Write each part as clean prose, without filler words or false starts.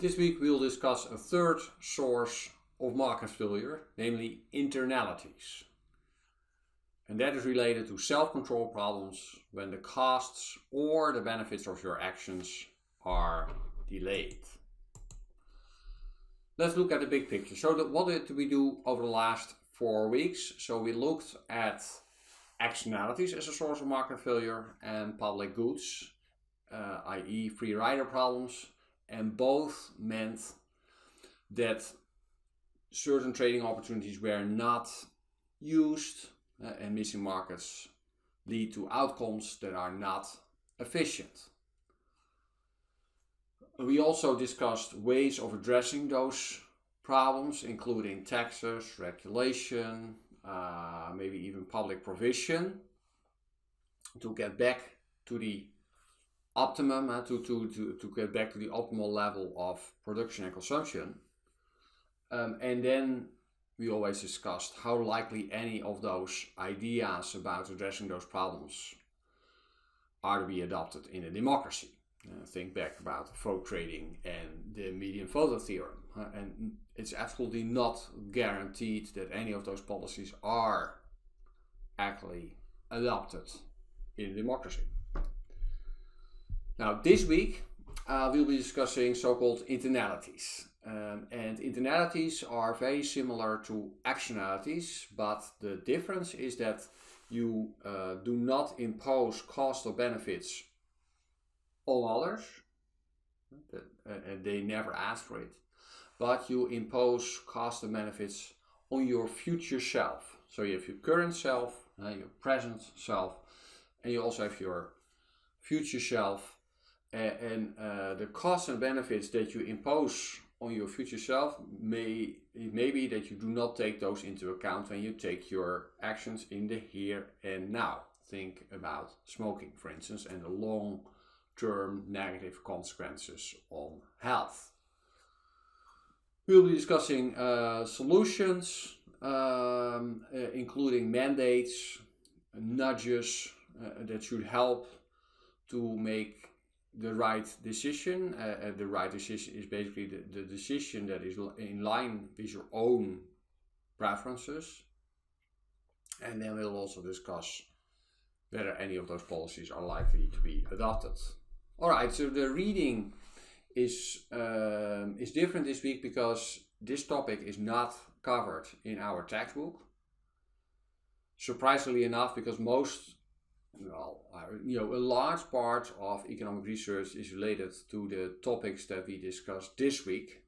This week we'll discuss a third source of market failure, namely internalities. And that is related to self-control problems when the costs or the benefits of your actions are delayed. Let's look at the big picture. So what did we do over the last 4 weeks? So we looked at externalities as a source of market failure and public goods, i.e. free rider problems, and both meant that certain trading opportunities were not used and missing markets lead to outcomes that are not efficient. We also discussed ways of addressing those problems, including taxes, regulation, maybe even public provision, to get back to the optimum, to get back to the optimal level of production and consumption. And then we always discussed how likely any of those ideas about addressing those problems are to be adopted in a democracy. Think back about vote trading and the median voter theorem. And it's absolutely not guaranteed that any of those policies are actually adopted in a democracy. Now, this week we'll be discussing so-called internalities. And internalities are very similar to externalities, but the difference is that you do not impose cost or benefits on others, and they never ask for it, but you impose cost and benefits on your future self. So you have your current self, your present self, and you also have your future self. And the costs and benefits that you impose on your future self may be that you do not take those into account when you take your actions in the here and now. Think about smoking, for instance, and the long-term negative consequences on health. We'll be discussing solutions, including mandates, nudges that should help to make the right decision. The right decision is basically the decision that is in line with your own preferences. And then we'll also discuss whether any of those policies are likely to be adopted. Alright, so the reading is different this week because this topic is not covered in our textbook. Surprisingly enough, because a large part of economic research is related to the topics that we discussed this week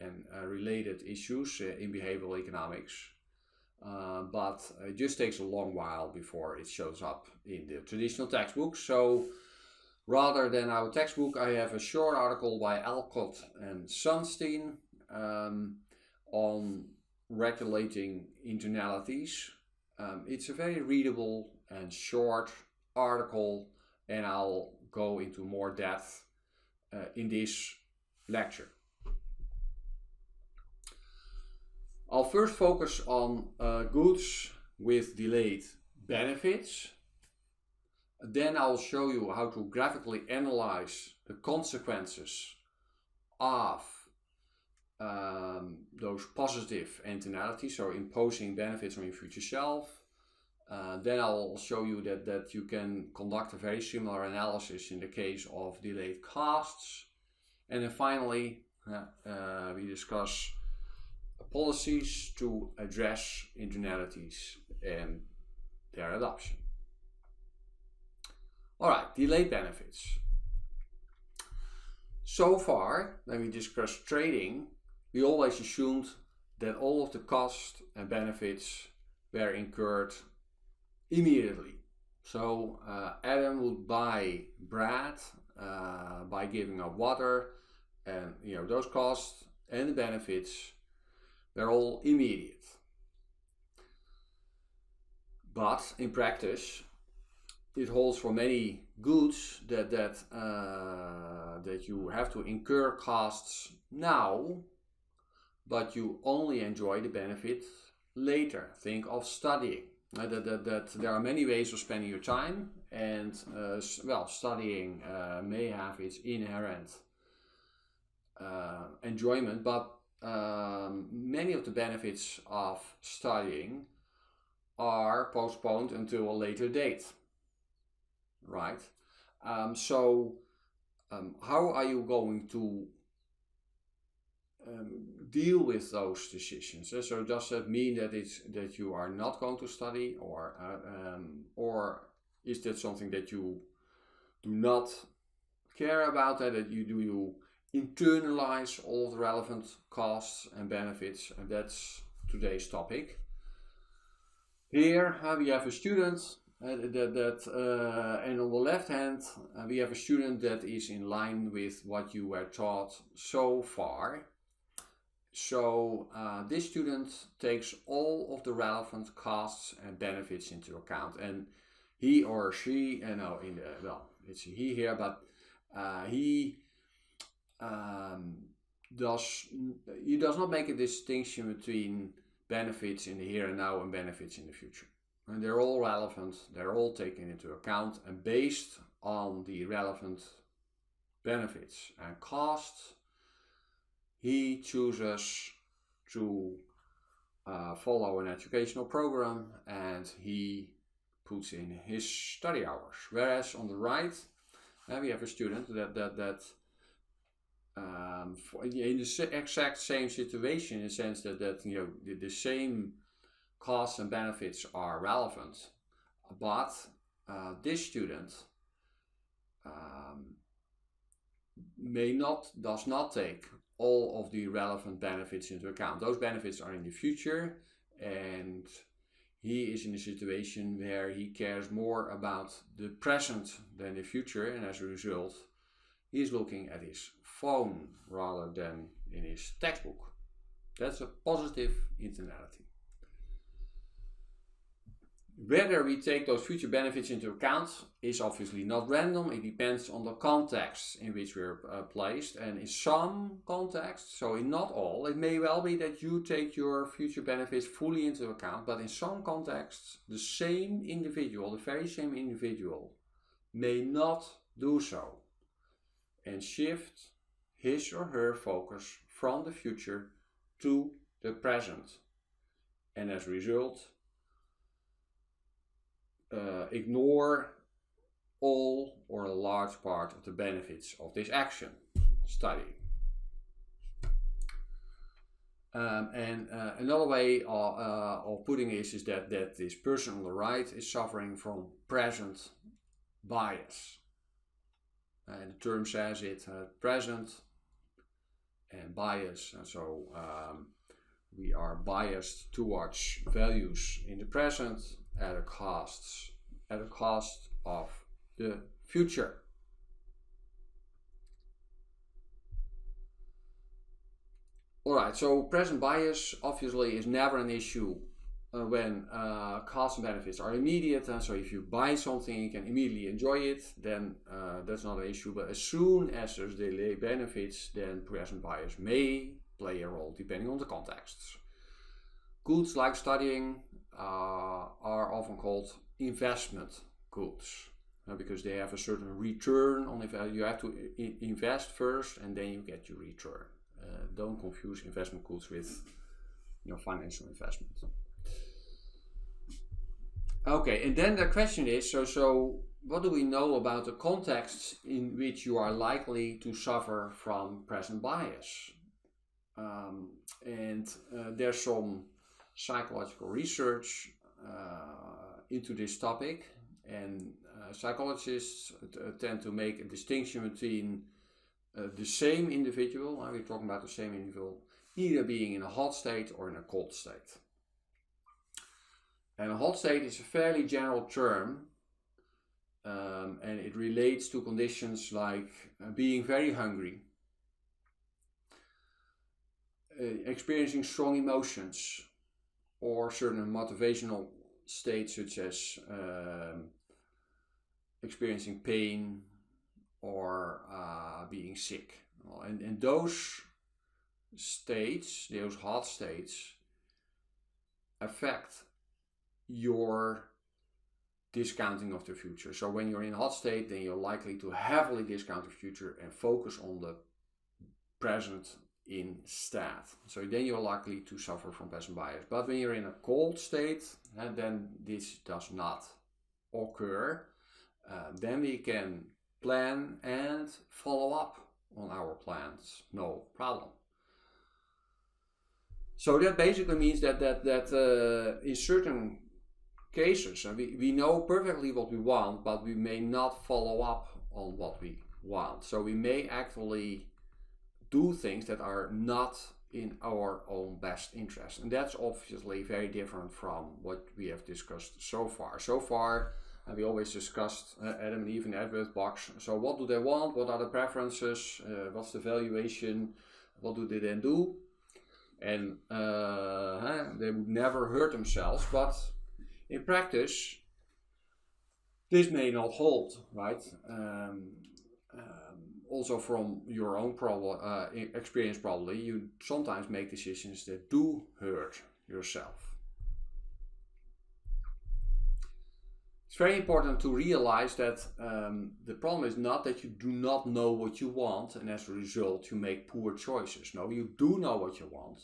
and related issues in behavioral economics. But it just takes a long while before it shows up in the traditional textbook. So rather than our textbook, I have a short article by Alcott and Sunstein on regulating internalities. It's a very readable and short article, and I'll go into more depth in this lecture. I'll first focus on goods with delayed benefits. Then I'll show you how to graphically analyze the consequences of those positive internalities, so imposing benefits on your future self. Then I'll show you that you can conduct a very similar analysis in the case of delayed costs. And then finally, we discuss policies to address internalities and their adoption. Alright, delayed benefits. So far, when we discussed trading, we always assumed that all of the costs and benefits were incurred immediately. So Adam would buy bread by giving up water, and those costs and the benefits, they're all immediate. But in practice, it holds for many goods that you have to incur costs now, but you only enjoy the benefit later. Think of studying. That there are many ways of spending your time, and studying may have its inherent enjoyment, but many of the benefits of studying are postponed until a later date, right? How are you going to deal with those decisions? So does that mean that you are not going to study, or is that something that you do not care about? That you internalize all the relevant costs and benefits? And that's today's topic. Here we have a student and on the left hand we have a student that is in line with what you were taught so far. So this student takes all of the relevant costs and benefits into account, and he or she, it's a he here, but he does not make a distinction between benefits in the here and now and benefits in the future. And they're all relevant, they're all taken into account, and based on the relevant benefits and costs, he chooses to follow an educational program, and he puts in his study hours. Whereas on the right, we have a student that in the exact same situation, in the sense that the same costs and benefits are relevant, but this student does not take all of the relevant benefits into account. Those benefits are in the future, and he is in a situation where he cares more about the present than the future, and as a result, he is looking at his phone rather than in his textbook. That's a positive internality. Whether we take those future benefits into account is obviously not random. It depends on the context in which we're placed, and in some contexts, so in not all, it may well be that you take your future benefits fully into account, but in some contexts, the very same individual, may not do so and shift his or her focus from the future to the present, and as a result, ignore all or a large part of the benefits of this action, study. Another way of putting it is that this person on the right is suffering from present bias. And the term says it, present and bias. And so we are biased towards values in the present at a cost of the future. Alright, so present bias obviously is never an issue when costs and benefits are immediate. So if you buy something, you can immediately enjoy it, then that's not an issue. But as soon as there's delay benefits, then present bias may play a role depending on the contexts. Goods like studying are often called investment goods because they have a certain return on investment. You have to invest first and then you get your return. Don't confuse investment goods with financial investment. Okay, and then the question is, so what do we know about the contexts in which you are likely to suffer from present bias? There's some psychological research into this topic, and psychologists tend to make a distinction between the same individual, we're talking about the same individual, either being in a hot state or in a cold state. And a hot state is a fairly general term, and it relates to conditions like being very hungry, experiencing strong emotions, or certain motivational states such as experiencing pain or being sick. And those states, those hot states, affect your discounting of the future. So when you're in a hot state, then you're likely to heavily discount the future and focus on the present instead. So then you're likely to suffer from passive bias. But when you're in a cold state, then this does not occur. Then we can plan and follow up on our plans, no problem. So that basically means that in certain cases, we know perfectly what we want, but we may not follow up on what we want. So we may actually do things that are not in our own best interest. And that's obviously very different from what we have discussed so far. So far, we always discussed Adam and Eve in the Advert box. So what do they want? What are the preferences? What's the valuation? What do they then do? And they would never hurt themselves, but in practice, this may not hold, right? Also from your own experience probably, you sometimes make decisions that do hurt yourself. It's very important to realize that the problem is not that you do not know what you want and as a result you make poor choices. No, you do know what you want,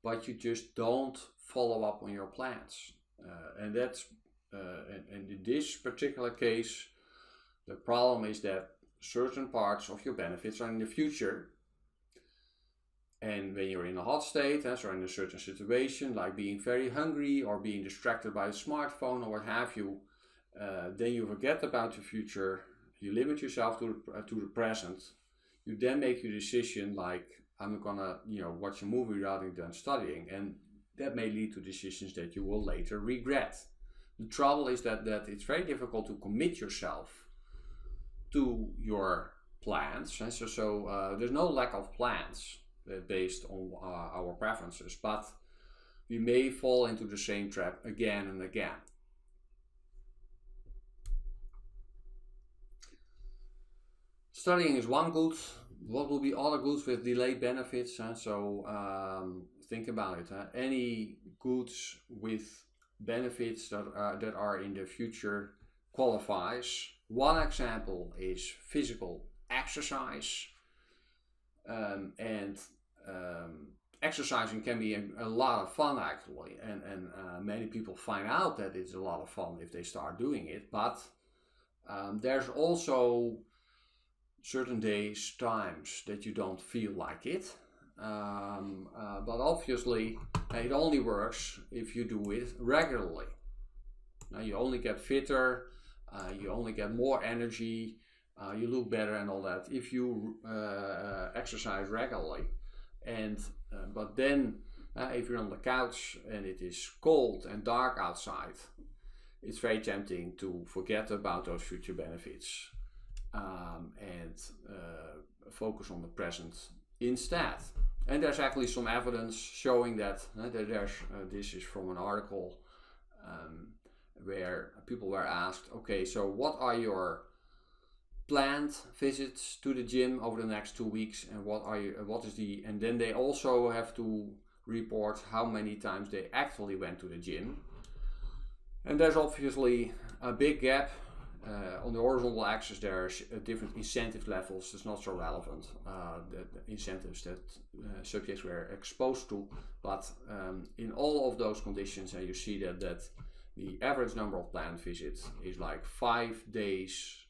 but you just don't follow up on your plans. And in this particular case, the problem is that certain parts of your benefits are in the future. And when you're in a hot state, so in a certain situation, like being very hungry or being distracted by a smartphone or what have you, then you forget about the future, you limit yourself to the present. You then make your decision like, I'm gonna watch a movie rather than studying, and that may lead to decisions that you will later regret. The trouble is that it's very difficult to commit yourself to your plans, and so there's no lack of plans based on our preferences, but we may fall into the same trap again and again. Studying is one good. What will be other goods with delayed benefits? Think about it. Any goods with benefits that are in the future qualifies. One example is physical exercise. Exercising can be a lot of fun actually, and many people find out that it's a lot of fun if they start doing it, but there's also certain days, times that you don't feel like it, but obviously it only works if you do it regularly. Now you only get fitter, you only get more energy, you look better and all that if you exercise regularly. And but then if you're on the couch and it is cold and dark outside, it's very tempting to forget about those future benefits and focus on the present instead. And there's actually some evidence showing that this is from an article where people were asked, okay, so what are your planned visits to the gym over the next 2 weeks, and and then they also have to report how many times they actually went to the gym. And there's obviously a big gap. On the horizontal axis there's different incentive levels. It's not so relevant, the incentives that subjects were exposed to, but in all of those conditions you see that the average number of planned visits is like 5 days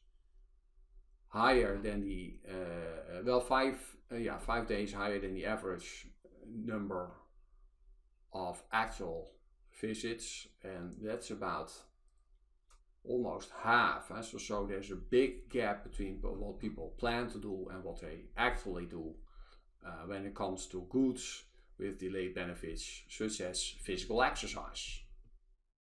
higher than the 5 days higher than the average number of actual visits, and that's about almost half. So there's a big gap between what people plan to do and what they actually do when it comes to goods with delayed benefits such as physical exercise.